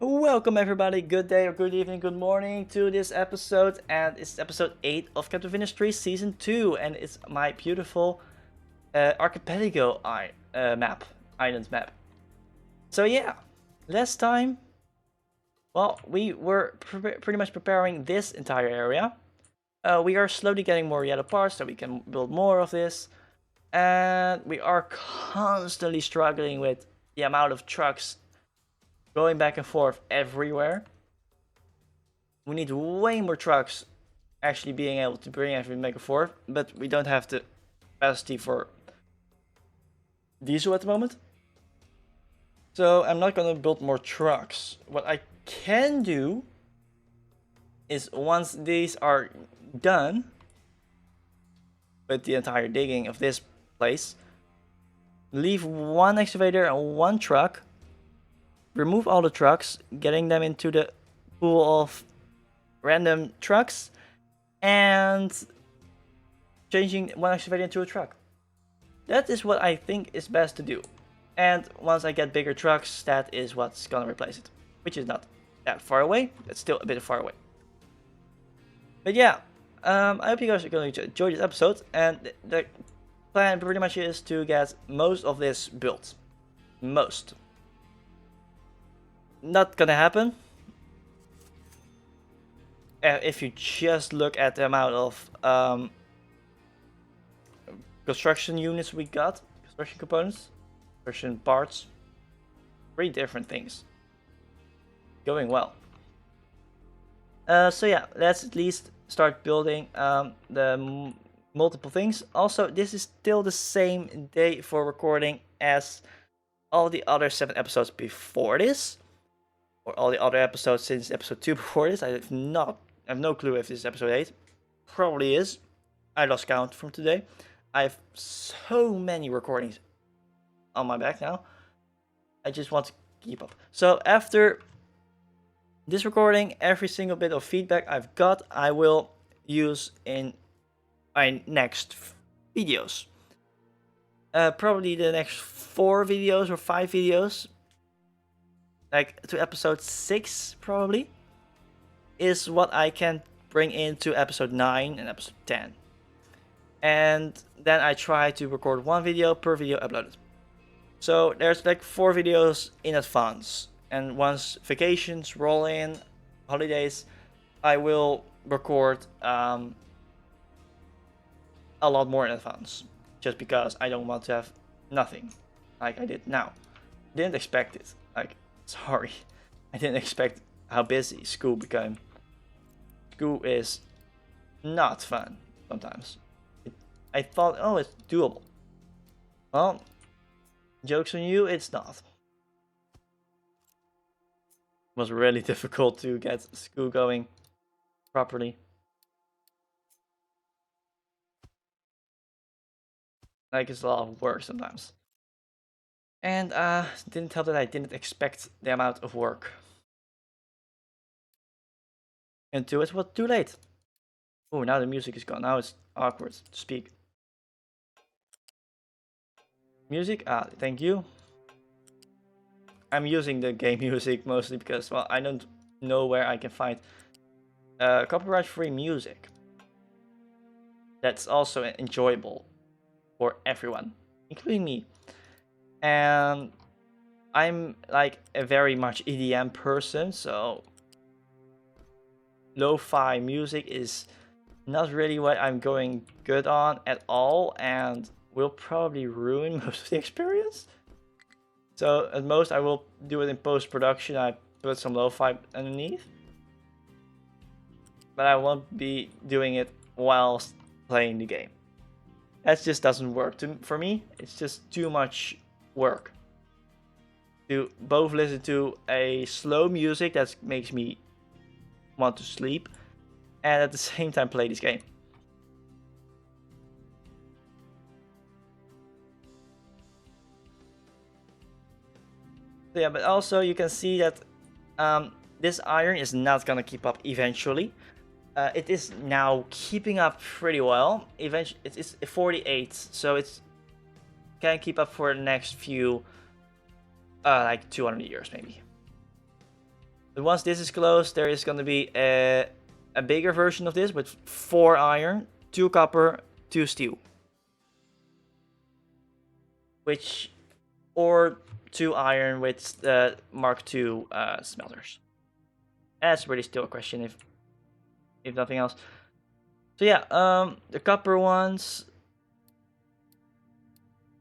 Welcome everybody, good day or good evening, good morning to this episode, and it's episode 8 of Captain Ministry Season 2, and it's my beautiful archipelago island map. So yeah, last time, well, we were pretty much preparing this entire area. We are slowly getting more yellow parts so we can build more of this, and we are constantly struggling with the amount of trucks going back and forth everywhere. We need way more trucks actually being able to bring everything back and forth, but we don't have the capacity for diesel at the moment. So I'm not gonna build more trucks. What I can do is once these are done with the entire digging of this place, leave one excavator and one truck, remove all the trucks, getting them into the pool of random trucks, and changing one excavator into a truck. That is what I think is best to do. And once I get bigger trucks, that is what's gonna replace it. Which is not that far away, it's still a bit far away. But yeah, I hope you guys are going to enjoy this episode, and the plan pretty much is to get most of this built. Most. Not gonna happen. If you just look at the amount of construction units we got, construction components, construction parts, 3 different things. Going well. So yeah, let's at least start building the multiple things. Also, this is still the same day for recording as all the other 7 episodes before this, or all the other episodes since episode 2 before this. I have no clue if this is episode 8. Probably is. I lost count from today. I have so many recordings on my back now. I just want to keep up. So after this recording, every single bit of feedback I've got, I will use in my next videos. Probably the next 4 videos or 5 videos, like to episode 6 probably, is what I can bring into episode 9 and episode 10. And then I try to record 1 video per video uploaded. So there's like 4 videos in advance. And once vacations roll in, holidays, I will record a lot more in advance. Just because I don't want to have nothing like I did now. Didn't expect it. Like, sorry. I didn't expect how busy school became. School is not fun sometimes. I thought, oh, it's doable. Well, joke's on you, it's not. It was really difficult to get school going properly. Like, it's a lot of work sometimes. And didn't help that I didn't expect the amount of work. And it was too late. Oh, now the music is gone. Now it's awkward to speak. Music? Thank you. I'm using the game music mostly because, well, I don't know where I can find copyright-free music that's also enjoyable for everyone, including me. And I'm like a very much EDM person, so lo-fi music is not really what I'm going good on at all, and will probably ruin most of the experience. So at most I will do it in post-production. I put some lo-fi underneath, but I won't be doing it whilst playing the game. That just doesn't work for me. It's just too much work to both listen to a slow music that makes me want to sleep and at the same time play this game. So yeah, but also you can see that this iron is not gonna keep up eventually. It is now keeping up pretty well. Eventually, it's 48, so it's can keep up for the next few, like 200 years maybe. But once this is closed, there is going to be a bigger version of this with 4 iron, 2 copper, 2 steel. Or 2 iron with Mark II smelters. That's really still a question if nothing else. So yeah, the copper ones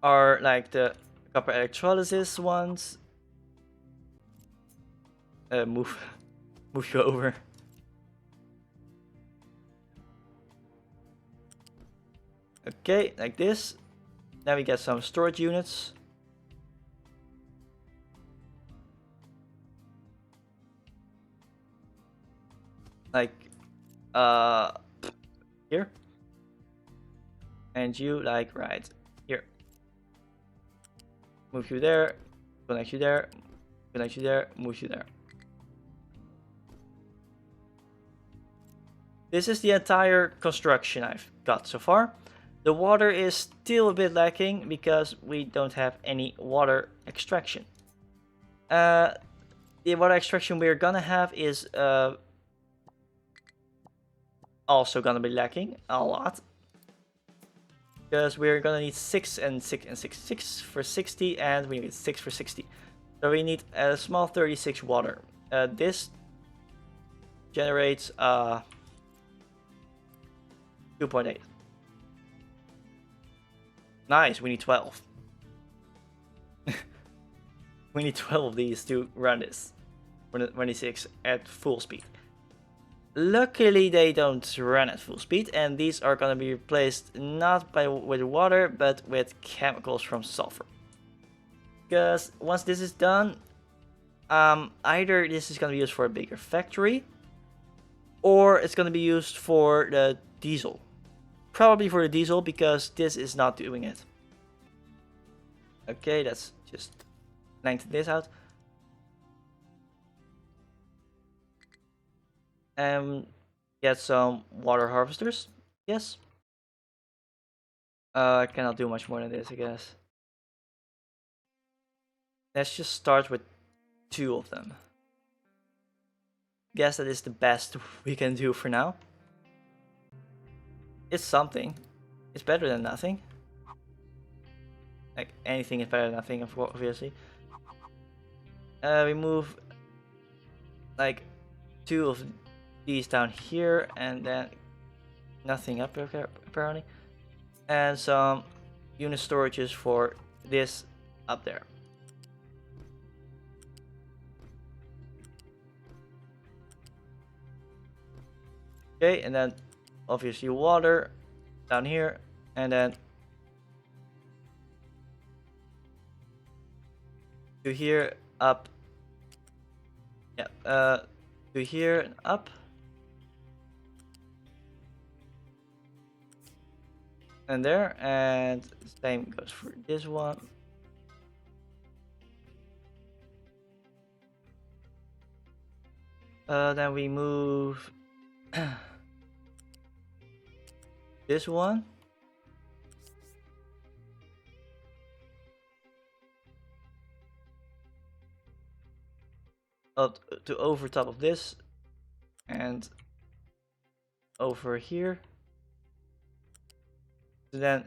are like the copper electrolysis ones. Move you over. Okay, like this. Then we get some storage units. Like, here. And you, like, right here. Move you there, connect you there, connect you there, move you there. This is the entire construction I've got so far. The water is still a bit lacking because we don't have any water extraction. The water extraction we're gonna have is also gonna be lacking a lot. Because we're gonna need 6 and 6 and 6. 6 for 60 and we need 6 for 60. So we need a small 36 water. This generates 2.8. Nice, we need 12. We need 12 of these to run this. 26 at full speed. Luckily they don't run at full speed, and these are going to be replaced not with water but with chemicals from sulfur. Because once this is done, either this is going to be used for a bigger factory or it's going to be used for the diesel. Probably for the diesel because this is not doing it. Okay, let's just lengthen this out. Get some water harvesters. Yes. I cannot do much more than this, I guess. Let's just start with 2 of them. Guess that is the best we can do for now. It's something. It's better than nothing. Like, anything is better than nothing, obviously. We move like 2 of these down here, and then nothing up here apparently, and some unit storages for this up there. Okay, and then obviously water down here, and then to here, up. Yeah, to here and up. And there, and same goes for this one. Then we move this one up to over top of this and over here. So then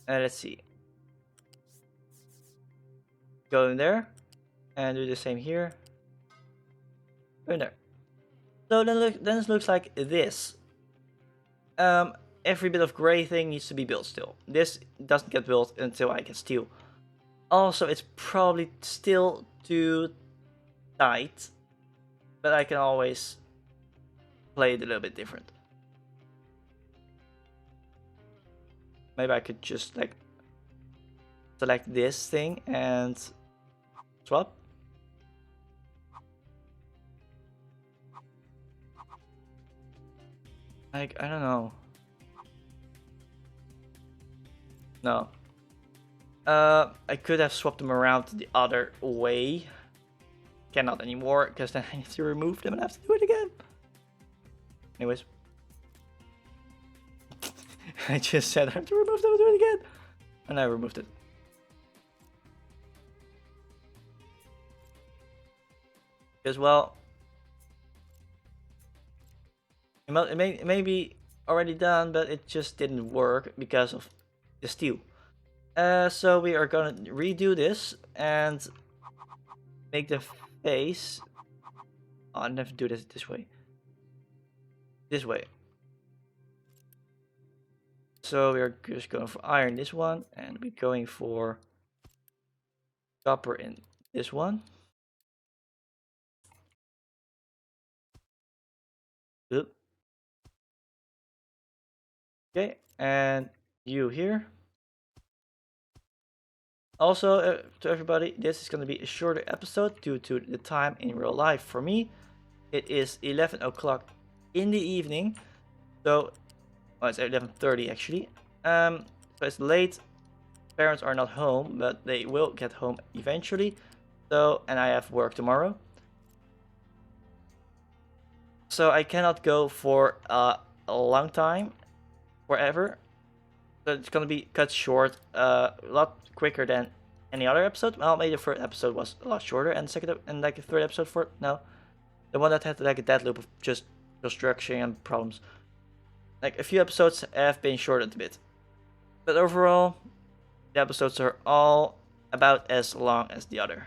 let's see, go in there and do the same here. Go in there. So then it looks like this. Every bit of gray thing needs to be built still. This doesn't get built until I get steel. Also, it's probably still too tight, but I can always play it a little bit different. Maybe I could just like select this thing and swap. Like, I don't know. No. I could have swapped them around the other way. Cannot anymore, because then I need to remove them and I have to do it again. Anyways. I just said I have to remove them and do it again. And I removed it. Because, well, it may be already done, but it just didn't work because of the steel. So we are gonna redo this and make the face. Oh, I never do this this way. This way. So we are just going for iron this one, and we're going for copper in this one. Oop. Okay, and you here. Also, to everybody, this is going to be a shorter episode due to the time in real life. For me, it is 11 o'clock in the evening, so it's 11:30 actually. So it's late. Parents are not home, but they will get home eventually. So, and I have work tomorrow, so I cannot go for a long time, forever. So it's gonna be cut short, a lot quicker than any other episode. Well, maybe the first episode was a lot shorter, and like the third episode for no, the one that had like a dead loop of just construction and problems. Like a few episodes have been shortened a bit, but overall, the episodes are all about as long as the other.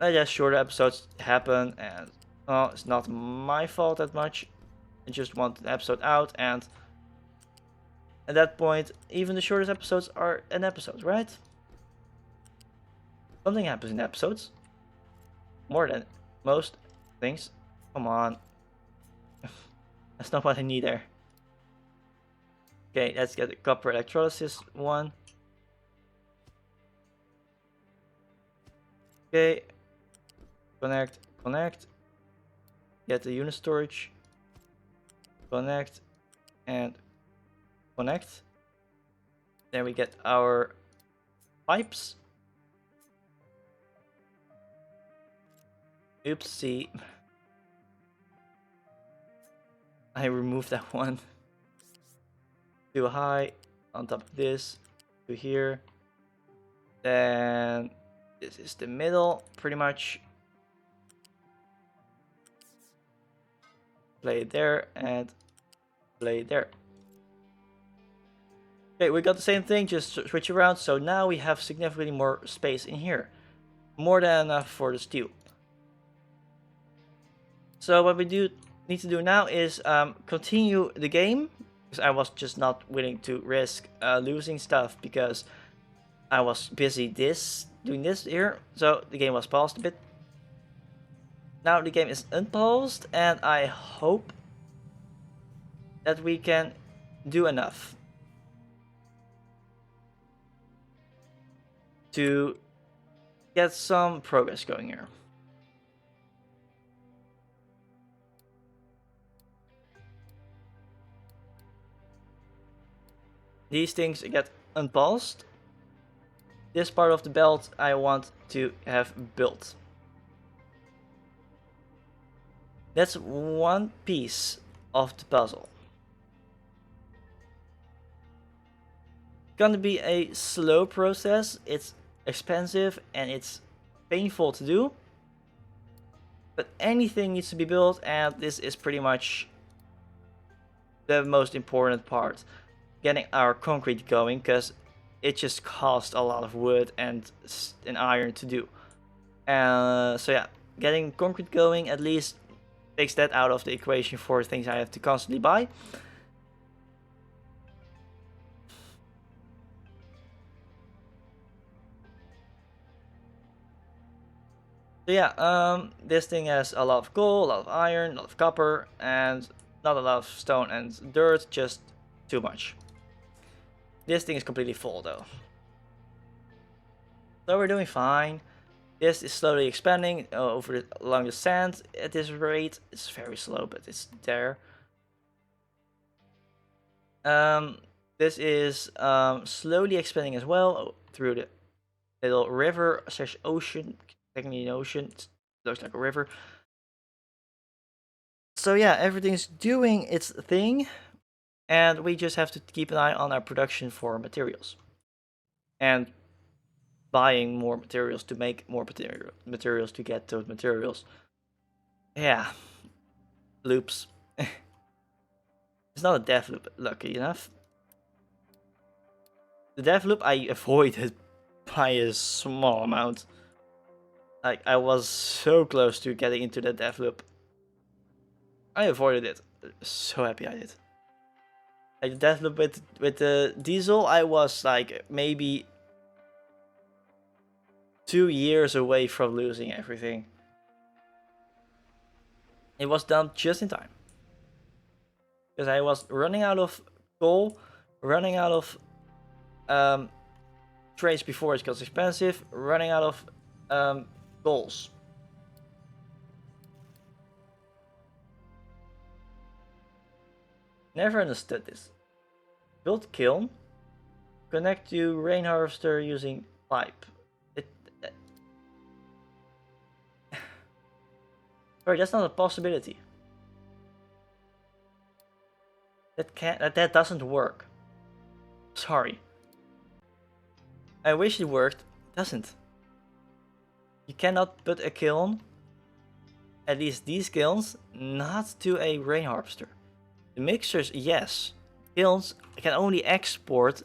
I guess shorter episodes happen, and well, it's not my fault that much. I just want an episode out, and at that point, even the shortest episodes are an episode, right? Something happens in episodes. More than most things. Come on. That's not what I need there. Okay, let's get the copper electrolysis one. Okay. Connect, connect. Get the unit storage. Connect and connect. Then we get our pipes. Oopsie. I removed that one. Too high on top of this. To here. Then this is the middle, pretty much. Play it there and play it there. Okay, we got the same thing, just switch around. So now we have significantly more space in here. More than enough for the steel. So what we need to do now is continue the game. Because I was just not willing to risk losing stuff because I was busy doing this here. So the game was paused a bit. Now the game is unpaused, and I hope that we can do enough to get some progress going here. These things get unpaused. This part of the belt I want to have built. That's one piece of the puzzle. It's gonna be a slow process. It's expensive and it's painful to do. But anything needs to be built, and this is pretty much the most important part. Getting our concrete going, because it just costs a lot of wood and iron to do. So yeah, getting concrete going at least takes that out of the equation for things I have to constantly buy. So yeah, this thing has a lot of coal, a lot of iron, a lot of copper, and not a lot of stone and dirt, just too much. This thing is completely full though. So we're doing fine. This is slowly expanding along the sand at this rate. It's very slow, but it's there. This is slowly expanding as well through the little river / ocean. Technically an ocean. It looks like a river. So yeah, everything's doing its thing, and we just have to keep an eye on our production for materials. And buying more materials to make more materials to get those materials. Yeah, loops. It's not a death loop, lucky enough. The death loop I avoided by a small amount. Like, I was so close to getting into the death loop. I avoided it. So happy I did. Like, the death loop with the diesel, I was like maybe 2 years away from losing everything. It was done just in time. Because I was running out of coal, running out of trades before it got expensive, running out of goals. Never understood this. Build kiln, connect to rain harvester using pipe. Sorry, that's not a possibility. That doesn't work. Sorry. I wish it worked. It doesn't. You cannot put a kiln, at least these kilns, not to a rain harvester. The mixers, yes. Kilns can only export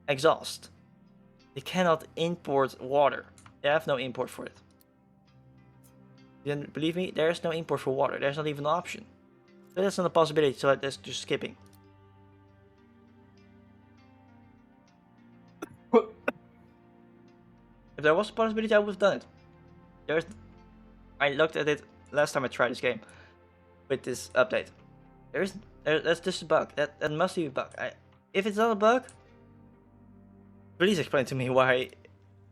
exhaust. They cannot import water. They have no import for it. You didn't believe me? There's no import for water. There's not even an option. So that's not a possibility, so that's just skipping. If there was a possibility, I would have done it. I looked at it last time I tried this game with this update. That's just a bug. That must be a bug. If it's not a bug, please explain to me why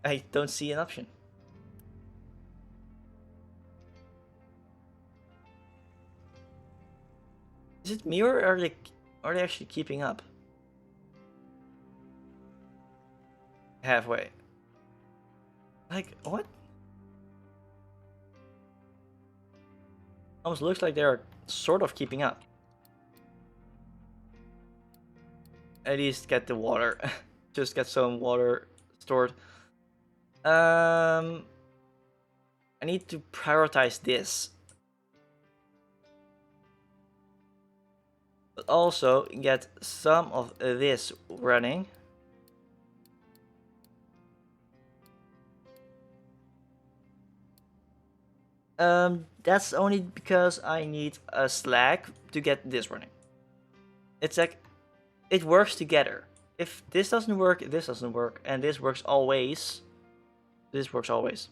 I don't see an option. Is it me or are they actually keeping up? Halfway. Like, what? Almost looks like they're sort of keeping up. At least get the water. Just get some water stored. I need to prioritize this. But also get some of this running. That's only because I need a slag to get this running. It's like, it works together. If this doesn't work, this doesn't work, and this works always. This works always.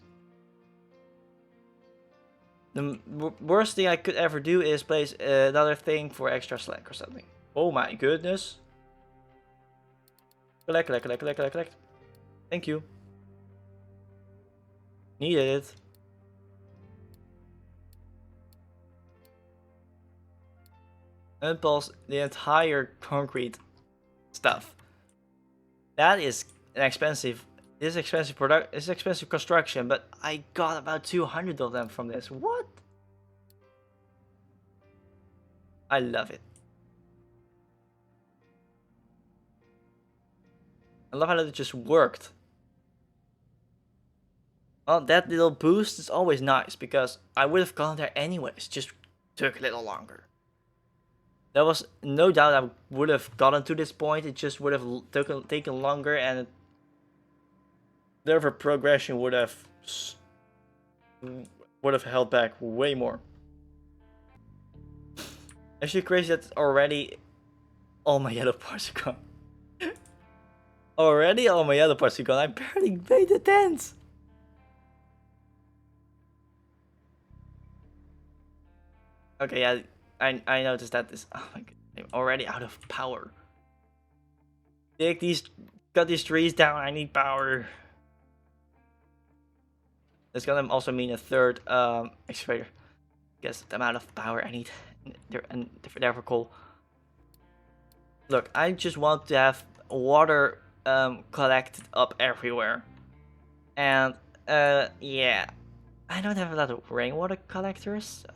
The worst thing I could ever do is place another thing for extra slag or something. Oh my goodness. Collect, collect, collect, collect, collect, collect. Thank you. Needed it. Unpulse the entire concrete stuff. That is an expensive. This is expensive product. It's expensive construction, but I got about 200 of them from this. What? I love it. I love how it just worked. Well, that little boost is always nice because I would have gone there anyways. Just took a little longer. There was no doubt I would have gotten to this point. It just would have taken longer, and therefore progression would have held back way more. Actually, crazy that already all my yellow parts are gone. Already all my yellow parts are gone. I barely made the tent. Okay, yeah. I noticed that this. Oh my god, I'm already out of power. Cut these trees down. I need power. That's gonna also mean a third excavator. Guess the amount of power I need, and therefore coal. Look, I just want to have water collected up everywhere, and yeah, I don't have a lot of rainwater collectors. So.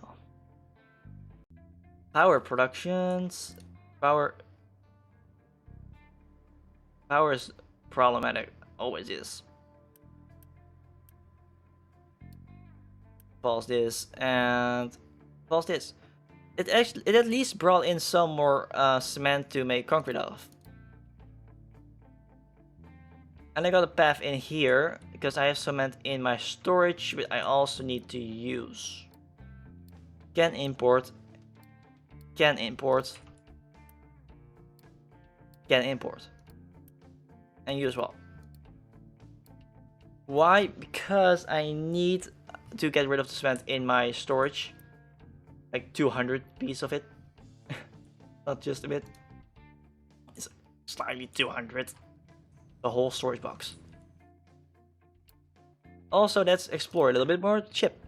Power productions. Power is problematic. Always is. Pause this and pause this. It at least brought in some more cement to make concrete out of. And I got a path in here because I have cement in my storage, but I also need to use. Can import. Can import. Can import. And you as well. Why? Because I need to get rid of the cement in my storage. Like 200 pieces of it. Not just a bit. It's slightly 200. The whole storage box. Also, let's explore a little bit more chip.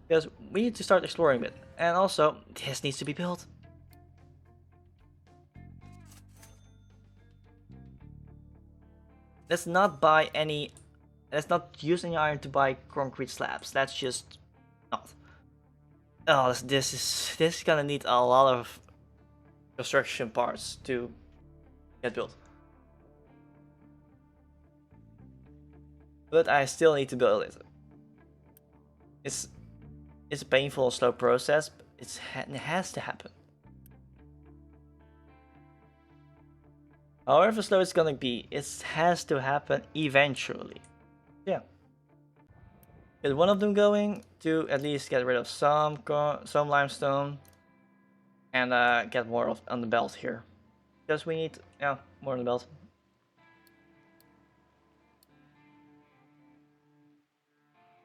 Because we need to start exploring a bit. And also, this needs to be built. Let's not buy any... Let's not use any iron to buy concrete slabs. That's just not. Oh, this is gonna need a lot of construction parts to get built. But I still need to build it. It's a painful, slow process, but it has to happen. However slow it's gonna be, it has to happen eventually. Yeah. Get one of them going to at least get rid of some limestone and get more of on the belt here. Because we need more on the belt.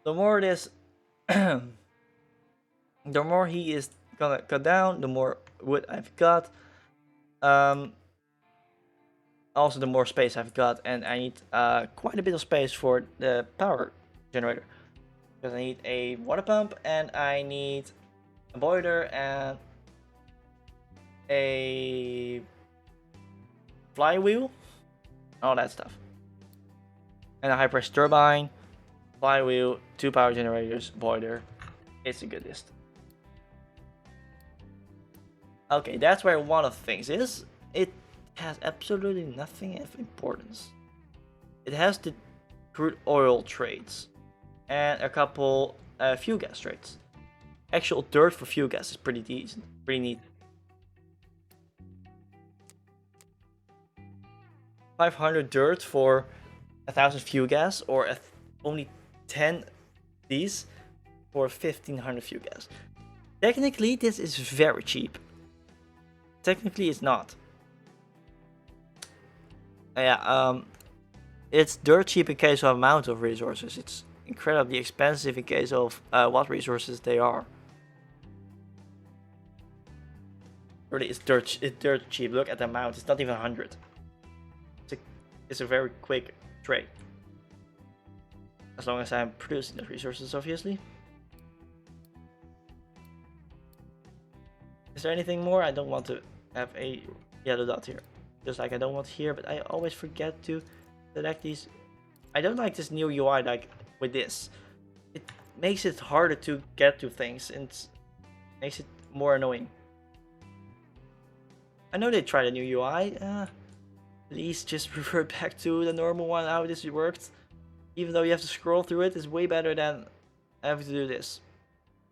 The more this the more he is gonna cut down, the more wood I've got. Also the more space I've got, and I need quite a bit of space for the power generator. Because I need a water pump, and I need a boiler and a flywheel, all that stuff. And a high pressure turbine, flywheel, 2 power generators, boiler. It's a good list. Okay, that's where one of the things is. It has absolutely nothing of importance. It has the crude oil trades and a couple fuel gas trades. Actual dirt for fuel gas is pretty decent, pretty neat. 500 dirt for 1,000 fuel gas, or only 10 these for 1,500 fuel gas. Technically, this is very cheap. Technically, it's not. Yeah, it's dirt cheap in case of amount of resources. It's incredibly expensive in case of what resources they are. Really, it's dirt cheap. Look at the amount. It's not even 100. It's a very quick trade. As long as I'm producing the resources, obviously. Is there anything more? I don't want to have a yellow dot here. Just like I don't want here, but I always forget to select these. I don't like this new UI like with this. It makes it harder to get to things and makes it more annoying. I know they tried a new UI. Please just revert back to the normal one, how this worked. Even though you have to scroll through it, it's way better than having to do this.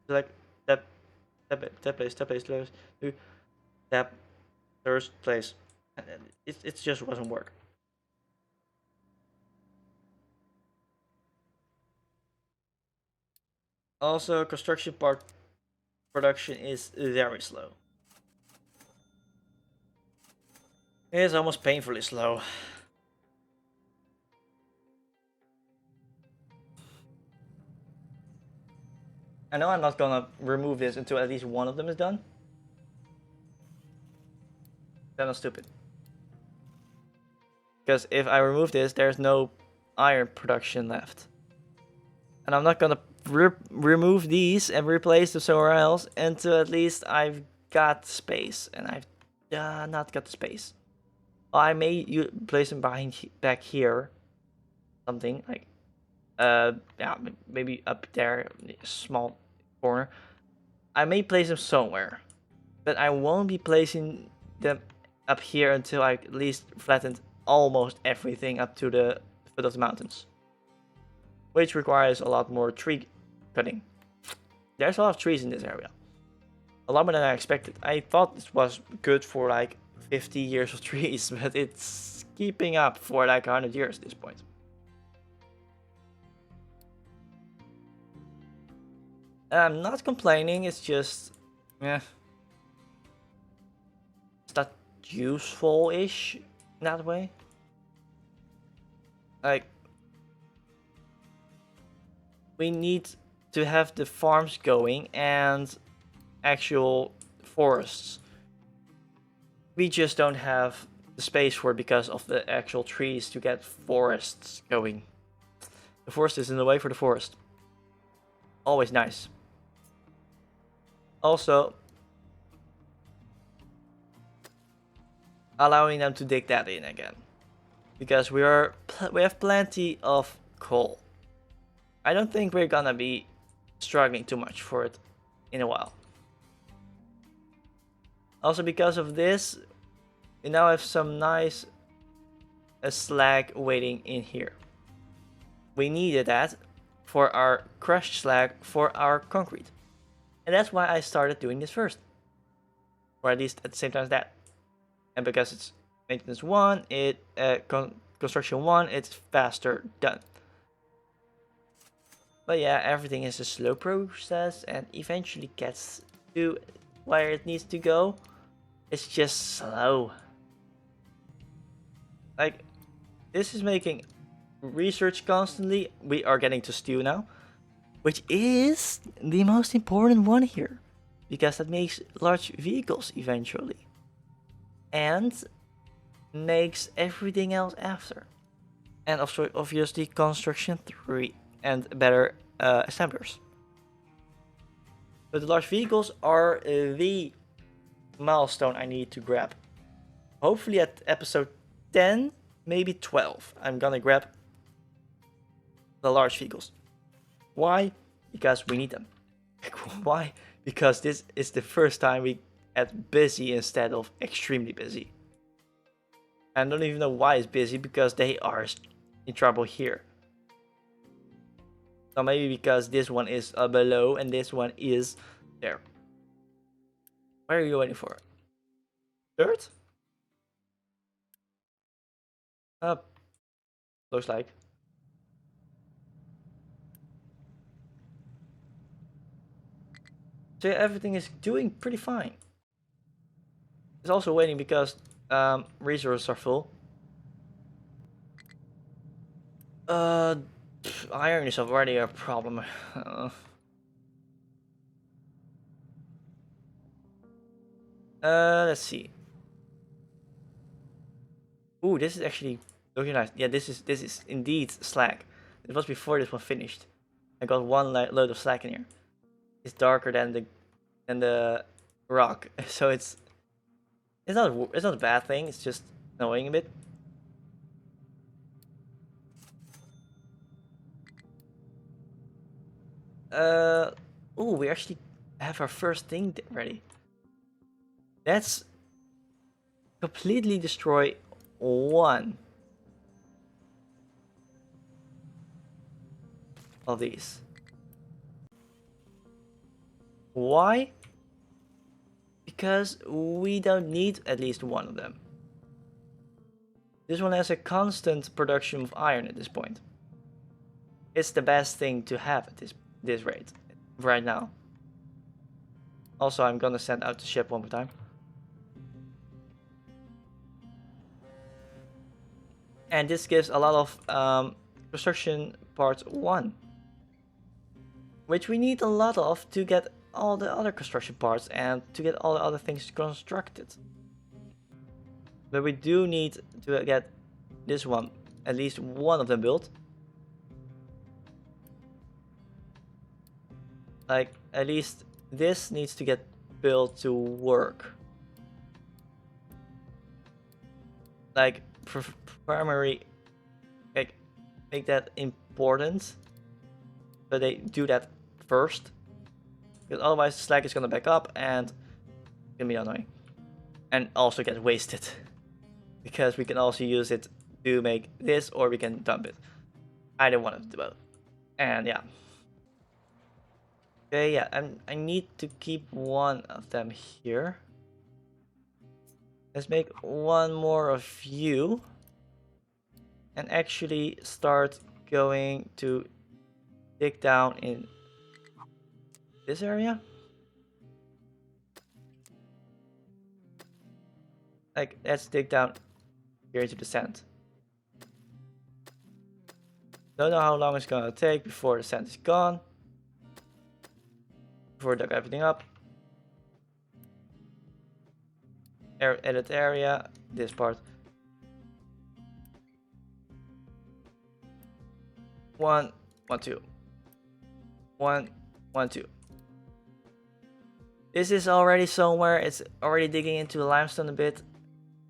Like tap place, tap first place. And it just doesn't work. Also, construction part production is very slow. It is almost painfully slow. I know I'm not gonna remove this until at least one of them is done. Then I'm stupid. Because if I remove this, there's no iron production left. And I'm not gonna remove these and replace them somewhere else until at least I've got space. And I've not got the space. I may place them back here. Something like, yeah, maybe up there, a small corner. I may place them somewhere, but I won't be placing them up here until I at least flattened almost everything up to the foot of the mountains, which requires a lot more tree cutting. There's a lot of trees in this area. A lot more than I expected. I thought this was good for like 50 years of trees, but it's keeping up for like 100 years at this point. I'm not complaining, it's just, yeah, it's not useful-ish in that way. Like, we need to have the farms going and actual forests. We just don't have the space for it because of the actual trees to get forests going. The forest is in the way for the forest. Always nice. Also, allowing them to dig that in again, because we have plenty of coal. I don't think we're gonna be struggling too much for it in a while. Also, because of this, we now have some nice slag waiting in here. We needed that for our crushed slag for our concrete. And that's why I started doing this first. Or at least at the same time as that. And because it's maintenance 1, construction 1, it's faster done. But yeah, everything is a slow process and eventually gets to where it needs to go. It's just slow. Like, this is making research constantly. We are getting to steel now, which is the most important one here, because that makes large vehicles eventually and makes everything else after. And also obviously construction 3 and better assemblers. But the large vehicles are the milestone I need to grab. Hopefully at episode 10, maybe 12, I'm gonna grab the large vehicles. Why? Because we need them. Why? Because this is the first time we get busy instead of extremely busy. I don't even know why it's busy, because they are in trouble here. So maybe because this one is below and this one is there. What are you waiting for? Dirt? Looks like. So yeah, everything is doing pretty fine. It's also waiting because resources are full. Iron is already a problem. Let's see. Ooh, this is actually looking nice. Yeah, this is indeed slag. It was before this one finished. I got one load of slag in here. It's darker than the rock, so it's not a bad thing. It's just annoying a bit. Oh, we actually have our first thing ready. Let's completely destroy one of these. Why? Because we don't need at least one of them. This one has a constant production of iron at this point. It's the best thing to have at this rate right now. Also, I'm gonna send out the ship one more time. And this gives a lot of construction parts 1, which we need a lot of to get all the other construction parts and to get all the other things constructed. But we do need to get this one, at least one of them built. Like, at least this needs to get built to work. Like, primary, like, make that important. But they do that first. Because otherwise the slag is gonna back up and it's gonna be annoying. And also get wasted. Because we can also use it to make this, or we can dump it. Either one of the both. And yeah. Okay, yeah, I need to keep one of them here. Let's make one more of you. And actually start going to dig down in this area. Like, let's dig down here into the sand. Don't know how long it's gonna take before the sand is gone. Before I dug everything up. Edit area, this part. 1, 1, 2. 1, 1, 2. This is already somewhere. It's already digging into the limestone a bit.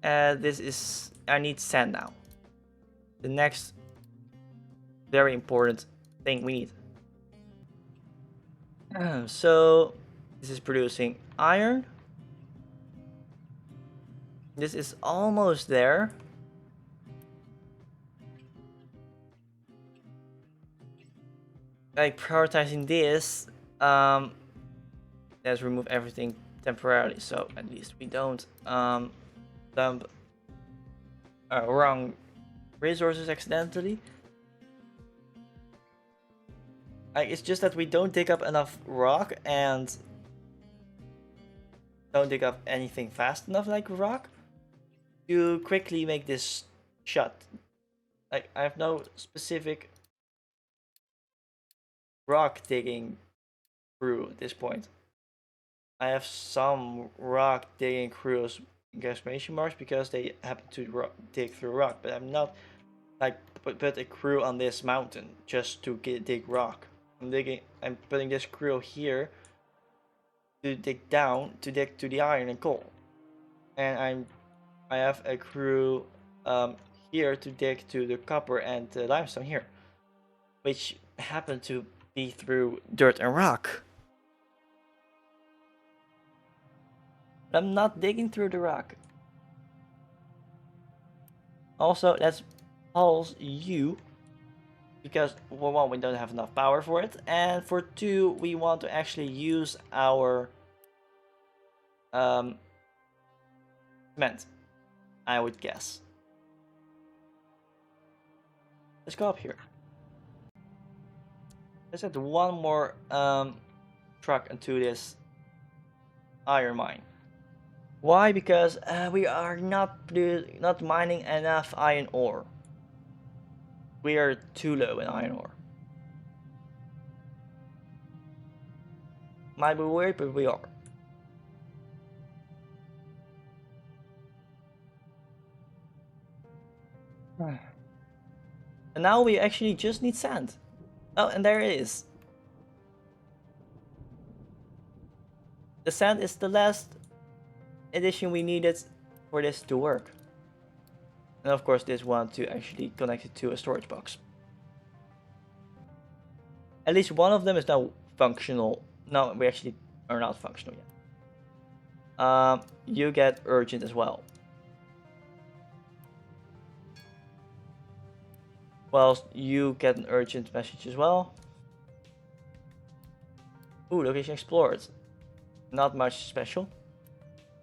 This is, I need sand now. The next very important thing we need. So this is producing iron. This is almost there. Like prioritizing this, let's remove everything temporarily, so at least we don't dump wrong resources accidentally. Like, it's just that we don't dig up enough rock and don't dig up anything fast enough like rock to quickly make this shut. Like, I have no specific rock digging crew at this point. I have some rock digging crews in exclamation marks because they happen to dig through rock, but I'm not like put a crew on this mountain just to dig rock. I'm putting this crew here to dig down to dig to the iron and coal, and I have a crew here to dig to the copper and the limestone here, which happen to be through dirt and rock. I'm not digging through the rock. Also, let's pulse you, because for one, we don't have enough power for it, and for two, we want to actually use our cement, I would guess. Let's go up here. Let's add one more truck into this iron mine. Why? Because we are not mining enough iron ore. We are too low in iron ore. Might be weird, but we are. And now we actually just need sand. Oh, and there it is. The sand is the last addition we needed for this to work. And of course this one to actually connect it to a storage box. At least one of them is now functional. No, we actually are not functional yet. You get urgent as well. Well, you get an urgent message as well. Ooh, location explored. Not much special.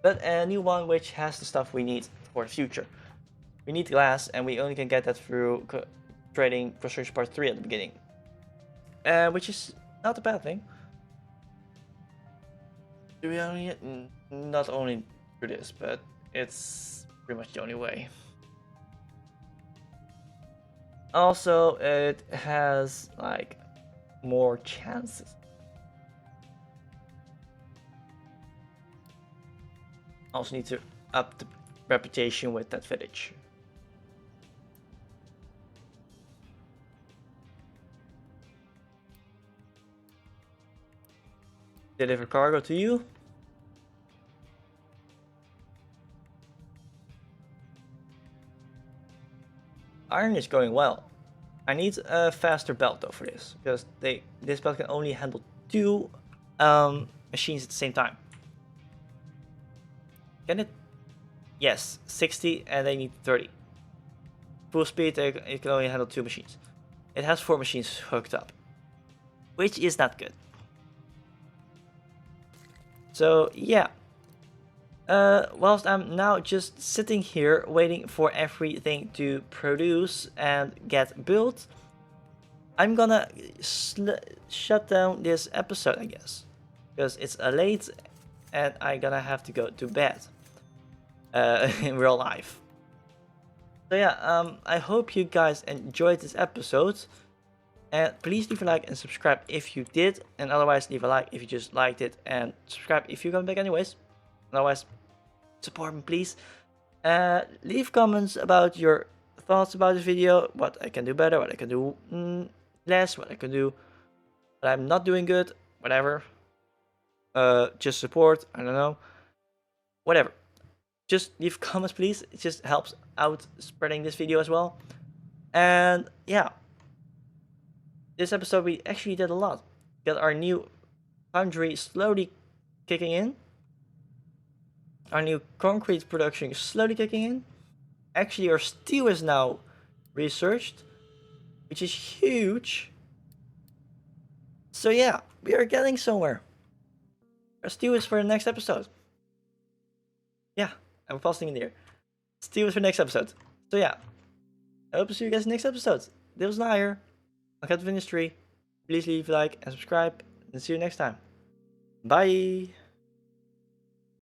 But a new one which has the stuff we need for the future. We need glass, and we only can get that through trading Construction Part 3 at the beginning. Which is not a bad thing. Do we only not only do this, but it's pretty much the only way. Also, it has like more chances. Also need to up the reputation with that village. Deliver cargo to you. Iron is going well. I need a faster belt though for this, because this belt can only handle 2 machines at the same time. Can it? Yes, 60, and they need 30. Full speed, it can only handle 2 machines. It has 4 machines hooked up, which is not good. So yeah. Whilst I'm now just sitting here waiting for everything to produce and get built, I'm gonna shut down this episode, I guess, because it's late and I'm gonna have to go to bed in real life. So yeah, I hope you guys enjoyed this episode, and please leave a like and subscribe if you did, and otherwise leave a like if you just liked it, and subscribe if you're coming back anyways. Otherwise, support me please. Leave comments about your thoughts about this video, what I can do better, what I can do less, what I can do, what I'm not doing good, whatever. Just support, I don't know, whatever. Just leave comments please, it just helps out spreading this video as well. And yeah, this episode we actually did a lot. Got our new foundry slowly kicking in. Our new concrete production is slowly kicking in. Actually, our steel is now researched, which is huge. So yeah, we are getting somewhere. Our steel is for the next episode. Yeah, I'm pausing in here. Steel is for next episode. So yeah, I hope to see you guys next episode. This was Nair. I'll cut the industry. Please leave a like and subscribe, and see you next time. Bye.